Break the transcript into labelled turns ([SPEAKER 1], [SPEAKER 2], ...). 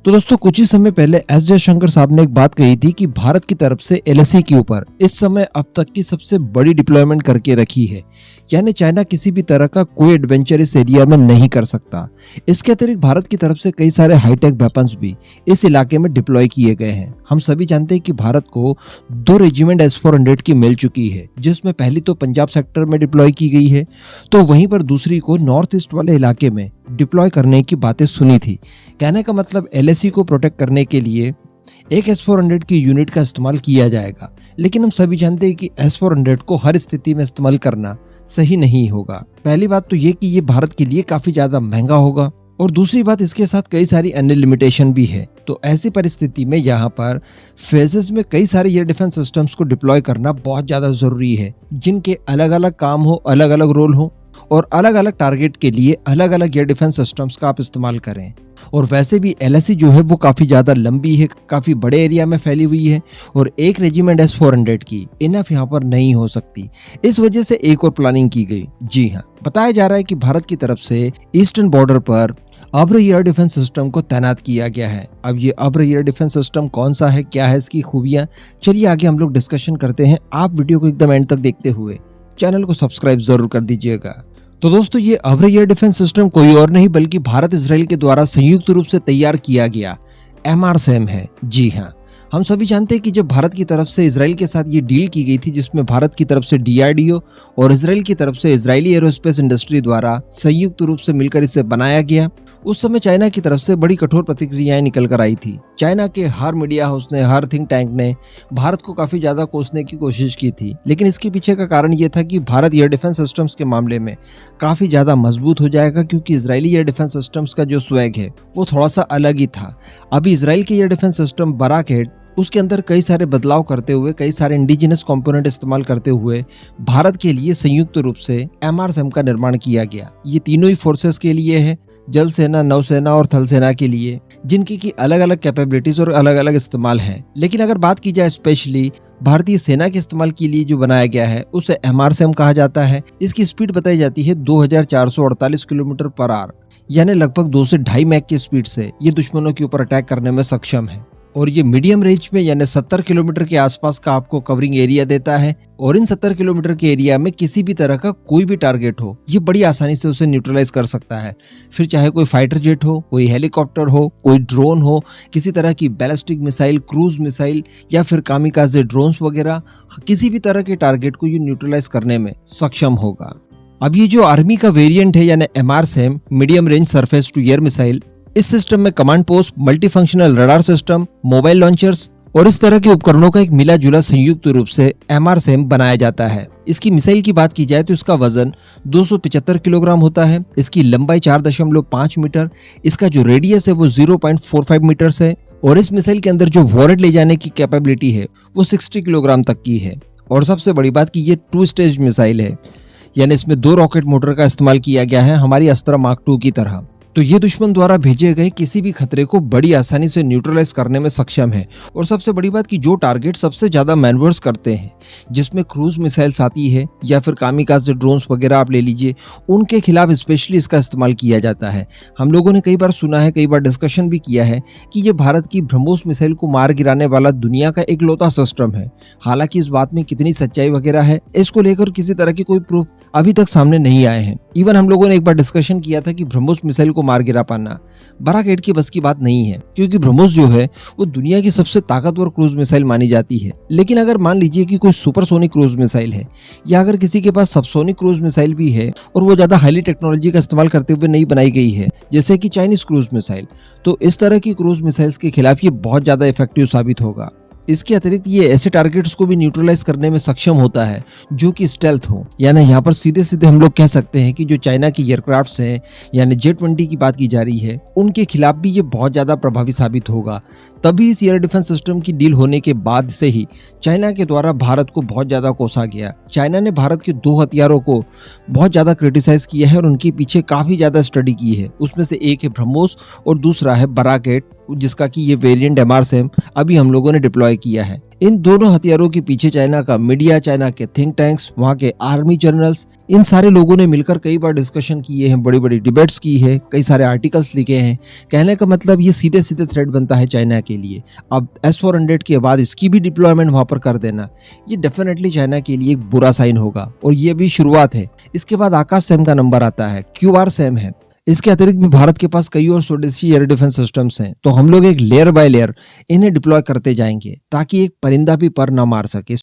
[SPEAKER 1] तो दोस्तों कुछ ही समय पहले एस जयशंकर साहब ने एक बात कही थी कि भारत की तरफ से एलएसी के ऊपर इस समय अब तक की सबसे बड़ी डिप्लॉयमेंट करके रखी है, यानी चाइना किसी भी तरह का कोई एडवेंचर इस एरिया में नहीं कर सकता। इसके अतिरिक्त भारत की तरफ से कई सारे हाईटेक वेपन्स भी इस इलाके में डिप्लॉय किए गए हैं। हम सभी जानते हैं कि भारत को 2 रेजिमेंट S-400 की मिल चुकी है, जिसमें पहली तो पंजाब सेक्टर में डिप्लॉय की गई है, तो वहीं पर दूसरी को नॉर्थ ईस्ट वाले इलाके में डिप्लॉय करने की बातें सुनी थी। कहने का मतलब एलएसी को प्रोटेक्ट करने के लिए एक S-400 की यूनिट का इस्तेमाल किया जाएगा, लेकिन हम सभी जानते हैं कि S-400 को हर स्थिति में इस्तेमाल करना सही नहीं होगा। पहली बात तो ये कि ये भारत के लिए काफी ज्यादा महंगा होगा, और दूसरी बात इसके साथ कई सारी अन्य लिमिटेशन भी है। तो ऐसी परिस्थिति में यहाँ पर फेजेस में कई सारे एयर डिफेंस सिस्टम्स को डिप्लॉय करना बहुत ज्यादा जरूरी है, जिनके अलग अलग काम हो, अलग अलग रोल हो और अलग अलग टारगेट के लिए अलग अलग एयर डिफेंस सिस्टम्स का आप इस्तेमाल करें। और वैसे भी एलएसी जो है वो काफी ज्यादा लंबी है, काफी बड़े एरिया में फैली हुई है, और एक रेजिमेंट S-400 की इनफ यहाँ पर नहीं हो सकती। इस वजह से एक और प्लानिंग की गई। जी हाँ, बताया जा रहा है कि भारत की तरफ से ईस्टर्न बॉर्डर पर अब्र एयर डिफेंस सिस्टम को तैनात किया गया है। अब ये अब्र एयर डिफेंस सिस्टम कौन सा है, क्या है इसकी खूबियां, चलिए आगे हम लोग डिस्कशन करते हैं। आप वीडियो को एकदम एंड तक देखते हुए चैनल को सब्सक्राइब जरूर कर दीजिएगा। तो दोस्तों ये अब्र एयर डिफेंस सिस्टम कोई और नहीं बल्कि भारत इजराइल के द्वारा संयुक्त रूप से तैयार किया गया MRSAM है। जी हाँ, हम सभी जानते हैं कि जब भारत की तरफ से इजराइल के साथ ये डील की गई थी, जिसमें भारत की तरफ से DRDO और इजराइल की तरफ से इजरायली एरोस्पेस इंडस्ट्री द्वारा संयुक्त रूप से मिलकर इसे बनाया गया, उस समय चाइना की तरफ से बड़ी कठोर प्रतिक्रियाएं निकल कर आई थी। चाइना के हर मीडिया हाउस ने, हर थिंक टैंक ने भारत को काफी ज्यादा कोसने की कोशिश की थी, लेकिन इसके पीछे का कारण ये था कि भारत एयर डिफेंस सिस्टम्स के मामले में काफी ज्यादा मजबूत हो जाएगा, क्योंकि इजरायली एयर डिफेंस सिस्टम्स का जो स्वैग है वो थोड़ा सा अलग ही था। अभी इजराइल के एयर डिफेंस सिस्टम बराक-8, उसके अंदर कई सारे बदलाव करते हुए, कई सारे इंडिजिनस कंपोनेंट इस्तेमाल करते हुए भारत के लिए संयुक्त रूप से MRSAM का निर्माण किया गया। ये तीनों ही फोर्सेस के लिए है, जल सेना, नौसेना और थल सेना के लिए, जिनकी की अलग अलग कैपेबिलिटीज और अलग अलग इस्तेमाल है। लेकिन अगर बात की जाए स्पेशली भारतीय सेना के इस्तेमाल के लिए जो बनाया गया है, उसे MRSAM कहा जाता है। इसकी स्पीड बताई जाती है 2448 किलोमीटर पर आवर, यानी लगभग 2 से 2.5 मैक की स्पीड से ये दुश्मनों के ऊपर अटैक करने में सक्षम है। और ये मीडियम रेंज में यानी 70 किलोमीटर के आसपास का आपको कवरिंग एरिया देता है, और इन 70 किलोमीटर के एरिया में किसी भी तरह का कोई भी टारगेट हो, ये बड़ी आसानी से उसे न्यूट्रलाइज कर सकता है। फिर चाहे कोई फाइटर जेट हो, कोई हेलीकॉप्टर हो, कोई ड्रोन हो, किसी तरह की बैलिस्टिक मिसाइल, क्रूज मिसाइल या फिर कामिकाज़े ड्रोन्स वगैरह, किसी भी तरह के टारगेट को ये न्यूट्रलाइज करने में सक्षम होगा। अब ये जो आर्मी का वेरिएंट है यानी MRSAM, medium range surface to air missile, इस सिस्टम में command post, multi functional radar system, mobile launchers और इस तरह के उपकरणों का एक मिला जुला संयुक्त रूप से MRSAM बनाया जाता है। इसकी मिसाइल की बात की जाए तो इसका वजन 275 किलोग्राम होता है, इसकी लंबाई 4.5 मीटर, इसका जो रेडियस है वो 0.45 मीटर है, और इस मिसाइल के अंदर जो वॉरेट ले जाने की कैपेबिलिटी है वो 60 किलोग्राम तक की है। और सबसे बड़ी बात कि ये 2 स्टेज मिसाइल है, यानी इसमें 2 रॉकेट मोटर का इस्तेमाल किया गया है, हमारी अस्त्र मार्क 2 की तरह। तो ये दुश्मन द्वारा भेजे गए किसी भी खतरे को बड़ी आसानी से न्यूट्रलाइज करने में सक्षम है। और सबसे बड़ी बात कि जो टारगेट सबसे ज्यादा मैनवर्स करते हैं, जिसमें क्रूज मिसाइल्स आती है या फिर कामिकाज़े ड्रोन्स वगैरह आप ले लीजिए, उनके खिलाफ स्पेशली इसका इस्तेमाल किया जाता है। हम लोगों ने कई बार सुना है, कई बार डिस्कशन भी किया है कि ये भारत की ब्रह्मोस मिसाइल को मार गिराने वाला दुनिया का इकलौता सिस्टम है। हालांकि इस बात में कितनी सच्चाई वगैरह है, इसको लेकर किसी तरह के कोई प्रूफ अभी तक सामने नहीं आए हैं। इवन हम लोगों ने एक बार डिस्कशन किया था कि ब्रह्मोस मिसाइल को मार गिरा पाना बराक-8 की बस की बात नहीं है, क्योंकि ब्रह्मोस जो है वो दुनिया की सबसे ताकतवर क्रूज मिसाइल मानी जाती है। लेकिन अगर मान लीजिए कि कोई सुपरसोनिक क्रूज मिसाइल है, या अगर किसी के पास सबसोनिक क्रूज मिसाइल भी है और वो ज्यादा हाईली टेक्नोलॉजी का इस्तेमाल करते हुए नहीं बनाई गई है, जैसे कि चाइनीज क्रूज मिसाइल, तो इस तरह की क्रूज मिसाइल्स के खिलाफ ये बहुत ज्यादा इफेक्टिव साबित होगा। इसके अतिरिक्त ये ऐसे टारगेट्स को भी न्यूट्रलाइज करने में सक्षम होता है जो कि स्टेल्थ हो, यानी यहाँ पर सीधे सीधे हम लोग कह सकते हैं कि जो चाइना की एयरक्राफ्ट्स हैं, यानी J-20 की बात की जा रही है, उनके खिलाफ भी ये बहुत ज्यादा प्रभावी साबित होगा। तभी इस एयर डिफेंस सिस्टम की डील होने के बाद से ही चाइना के द्वारा भारत को बहुत ज्यादा कोसा गया। चाइना ने भारत के 2 हथियारों को बहुत ज्यादा क्रिटिसाइज किया है और उनके पीछे काफी ज्यादा स्टडी की है। उसमें से एक है ब्रह्मोस और दूसरा है बराक-8 जिसका कि ये वेरिएंट MR-SAM अभी हम लोगों ने डिप्लॉय किया है। इन दोनों हथियारों के पीछे चाइना का मीडिया, चाइना के थिंक टैंक्स, वहाँ के आर्मी जनरल्स, इन सारे लोगों ने मिलकर कई बार डिस्कशन किए हैं, बड़ी बड़ी डिबेट्स की है, कई सारे आर्टिकल्स लिखे हैं। कहने का मतलब ये सीधे सीधे थ्रेट बनता है चाइना के लिए। अब S-400 के बाद इसकी भी डिप्लॉयमेंट वहाँ पर कर देना, ये डेफिनेटली चाइना के लिए एक बुरा साइन होगा और ये भी शुरुआत है। इसके बाद आकाश-SAM का नंबर आता है, QR-SAM है। इसके अतिरिक्त भी भारत के पास कई और स्वदेशी एयर डिफेंस सिस्टम्स हैं, तो हम लोग एक लेयर बाय लेयर इन्हें डिप्लॉय करते जाएंगे ताकि एक परिंदा भी पर ना मार सके।